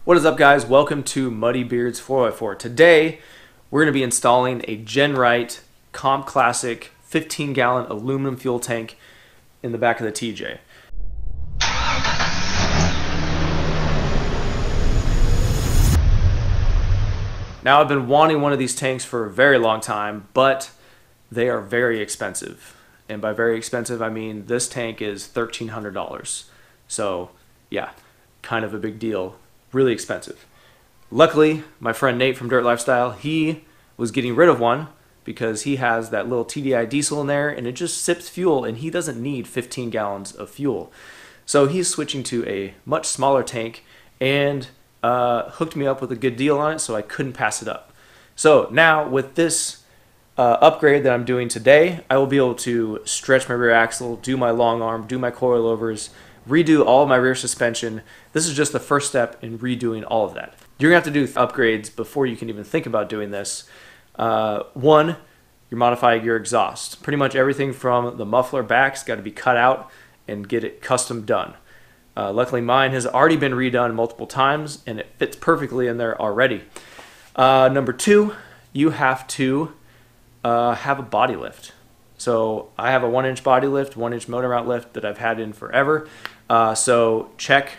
What is up, guys? Welcome to Muddybeards 4x4. Today we're going to be installing a GenRight Comp Classic 15-gallon aluminum fuel tank in the back of the TJ. Now, I've been wanting one of these tanks for a very long time, but they are very expensive. And by very expensive, I mean this tank is $1,300. So yeah, kind of a big deal. Really expensive. Luckily, my friend Nate from Dirt Lifestyle, he was getting rid of one because he has that little TDI diesel in there and it just sips fuel and he doesn't need 15 gallons of fuel. So he's switching to a much smaller tank and hooked me up with a good deal on it, so I couldn't pass it up. So now with this upgrade that I'm doing today, I will be able to stretch my rear axle, do my long arm, do my coilovers, redo all of my rear suspension. This is just the first step in redoing all of that. You're gonna have to do upgrades before you can even think about doing this. One, you're modifying your exhaust. Pretty much everything from the muffler back's got to be cut out and get it custom done. Luckily, mine has already been redone multiple times and it fits perfectly in there already. Number two, you have to have a body lift. So I have a 1-inch body lift, 1-inch motor mount lift that I've had in forever. So check,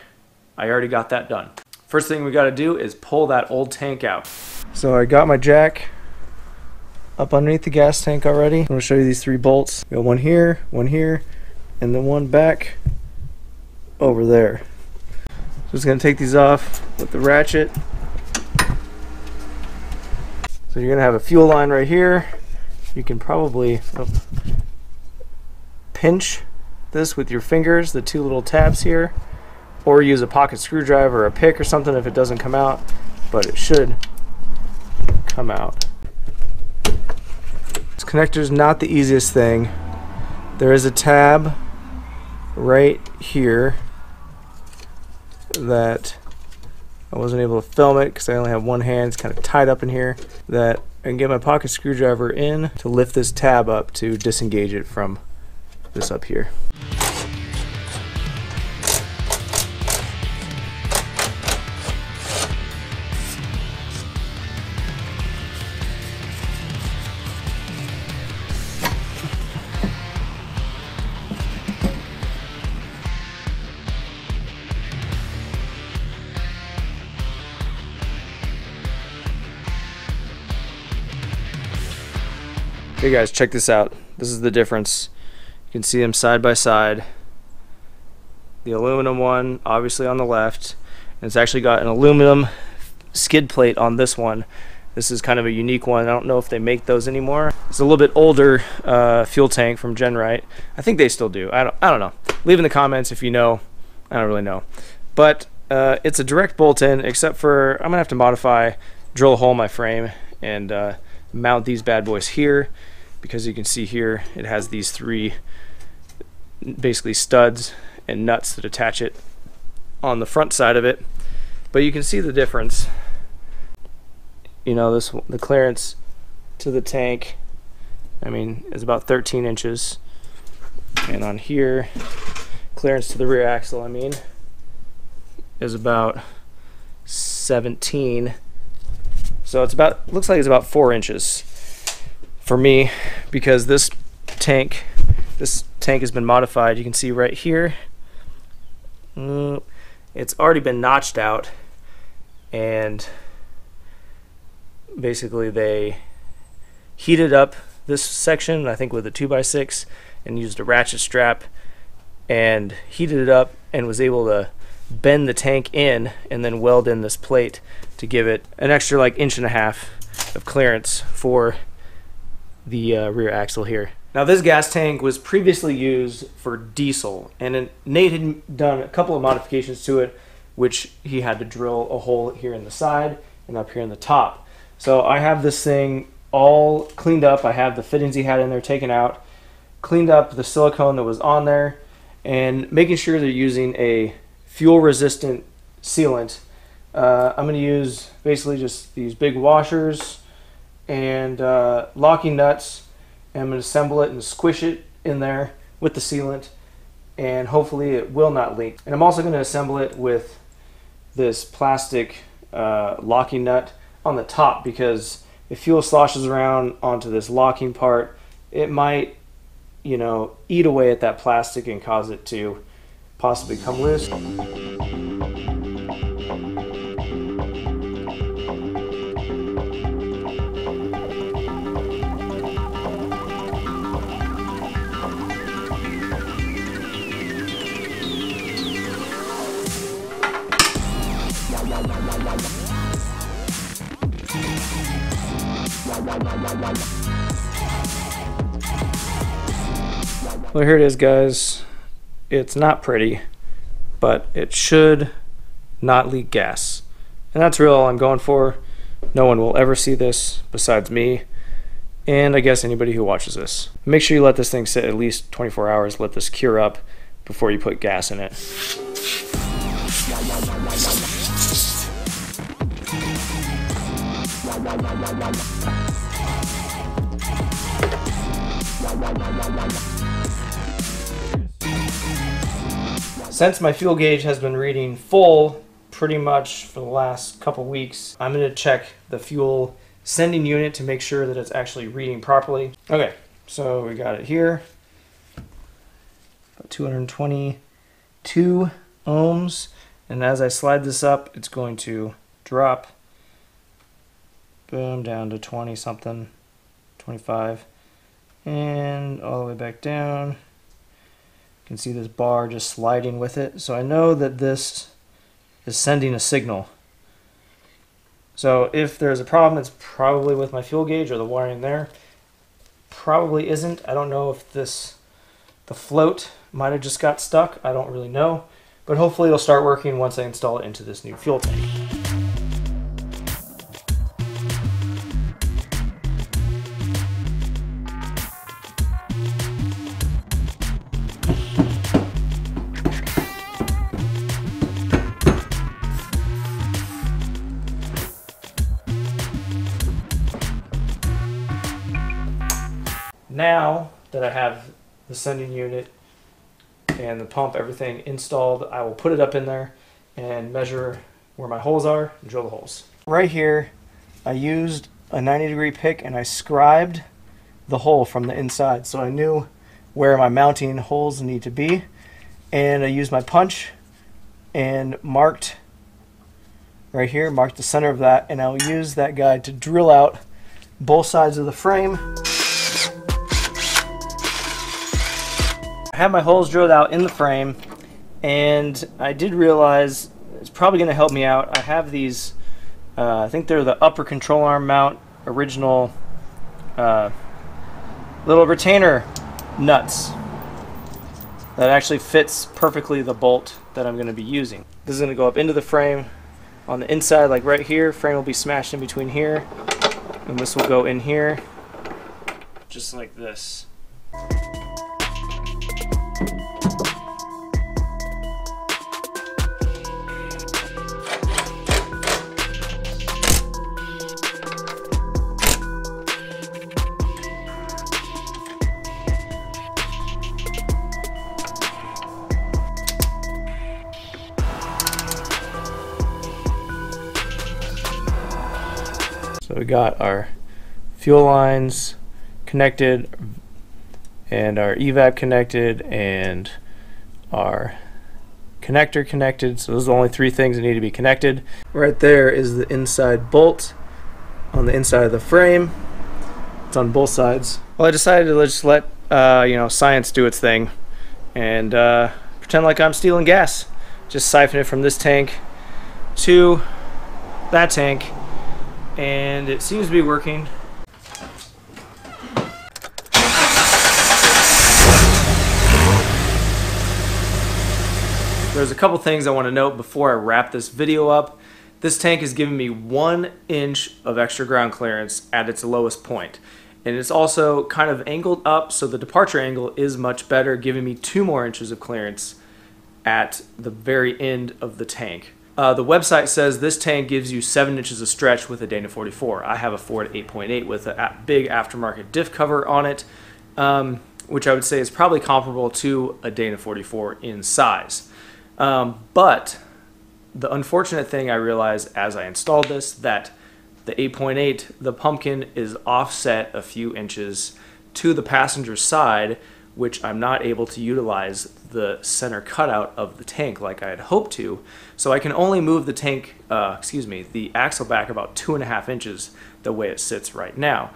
I already got that done. First thing we got to do is pull that old tank out. So I got my jack up underneath the gas tank already. I'm going to show you these 3 bolts. Got one here, and then one back over there. Just going to take these off with the ratchet. So you're going to have a fuel line right here. You can probably pinch this with your fingers, the 2 little tabs here, or use a pocket screwdriver or a pick or something if it doesn't come out, but it should come out. This connector is not the easiest thing. There is a tab right here that I wasn't able to film it because I only have one hand. It's kind of tied up in here, that I can get my pocket screwdriver in to lift this tab up to disengage it from this up here. Okay guys, check this out. This is the difference. You can see them side by side. The aluminum one obviously on the left, and it's actually got an aluminum skid plate on this one. This is kind of a unique one. I don't know if they make those anymore. It's a little bit older fuel tank from GenRight. I think they still do. I don't know. Leave in the comments if you know. I don't really know. But it's a direct bolt in, except for I'm gonna have to modify, drill a hole in my frame and mount these bad boys here, because you can see here it has these 3 basically studs and nuts that attach it on the front side of it. But you can see the difference. You know, the clearance to the tank, I mean, is about 13 inches, and on here, clearance to the rear axle, I mean, is about 17. So it's about, looks like it's about 4 inches for me, because this tank has been modified. You can see right here, it's already been notched out, and basically they heated up this section, I think with a 2x6, and used a ratchet strap and heated it up and was able to bend the tank in and then weld in this plate to give it an extra like 1.5 inches of clearance for the rear axle here. Now this gas tank was previously used for diesel, and Nate had done a couple of modifications to it, which he had to drill a hole here in the side and up here in the top. So I have this thing all cleaned up. I have the fittings he had in there taken out, cleaned up the silicone that was on there, and making sure they're using a fuel resistant sealant. I'm going to use basically just these big washers and locking nuts, and I'm going to assemble it and squish it in there with the sealant, and hopefully it will not leak. And I'm also going to assemble it with this plastic locking nut on the top, because if fuel sloshes around onto this locking part, it might, you know, eat away at that plastic and cause it to possibly come loose. Well, here it is, guys. It's not pretty, but it should not leak gas. And that's really all I'm going for. No one will ever see this besides me, and I guess anybody who watches this. Make sure you let this thing sit at least 24 hours, let this cure up before you put gas in it. Since my fuel gauge has been reading full pretty much for the last couple weeks, I'm going to check the fuel sending unit to make sure that it's actually reading properly. Okay, so we got it here. About 222 ohms. And as I slide this up, it's going to drop, boom, down to 20 something, 25, and all the way back down. You can see this bar just sliding with it. So I know that this is sending a signal. So if there's a problem, it's probably with my fuel gauge or the wiring there. Probably isn't. I don't know if the float might have just got stuck. I don't really know. But hopefully it'll start working once I install it into this new fuel tank. Now that I have the sending unit and the pump, everything installed, I will put it up in there and measure where my holes are and drill the holes. Right here, I used a 90-degree pick and I scribed the hole from the inside, so I knew where my mounting holes need to be. And I used my punch and marked right here, marked the center of that, and I'll use that guide to drill out both sides of the frame. I have my holes drilled out in the frame, and I did realize it's probably going to help me out. I have these, I think they're the upper control arm mount original little retainer nuts that actually fits perfectly the bolt that I'm going to be using. This is going to go up into the frame on the inside, like right here. Frame will be smashed in between here, and this will go in here just like this. So we got our fuel lines connected and our evap connected and our connector connected. So those are the only three things that need to be connected. Right there is the inside bolt on the inside of the frame. It's on both sides. Well, I decided to just let science do its thing and pretend like I'm stealing gas. Just siphon it from this tank to that tank, and it seems to be working. There's a couple things I want to note before I wrap this video up. This tank is giving me 1 inch of extra ground clearance at its lowest point. And it's also kind of angled up, so the departure angle is much better, giving me 2 more inches of clearance at the very end of the tank. The website says this tank gives you 7 inches of stretch with a Dana 44. I have a Ford 8.8 with a big aftermarket diff cover on it, which I would say is probably comparable to a Dana 44 in size. But the unfortunate thing I realized as I installed this, that the 8.8, the pumpkin is offset a few inches to the passenger side, which I'm not able to utilize the center cutout of the tank like I had hoped to. So I can only move the tank, the axle back about 2.5 inches the way it sits right now.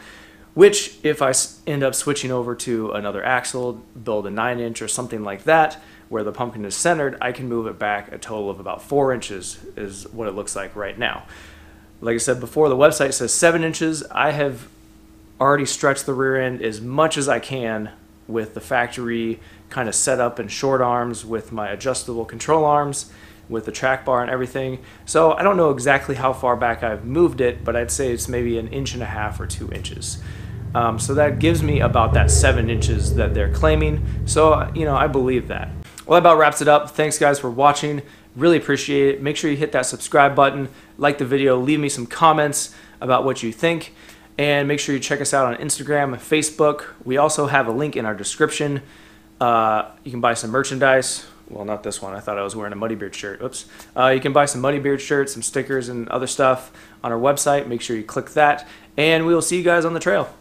Which, if I end up switching over to another axle, build a 9-inch or something like that, where the pumpkin is centered, I can move it back a total of about 4 inches is what it looks like right now. Like I said before, the website says 7 inches. I have already stretched the rear end as much as I can with the factory kind of set up in short arms with my adjustable control arms, with the track bar and everything. So I don't know exactly how far back I've moved it, but I'd say it's maybe 1.5 inches or 2 inches. So that gives me about that 7 inches that they're claiming. So, you know, I believe that. Well, that about wraps it up. Thanks guys for watching. Really appreciate it. Make sure you hit that subscribe button, like the video, leave me some comments about what you think, and make sure you check us out on Instagram and Facebook. We also have a link in our description. You can buy some merchandise. Well, not this one. I thought I was wearing a Muddybeard shirt. Oops. You can buy some Muddybeard shirts, some stickers, and other stuff on our website. Make sure you click that, and we will see you guys on the trail.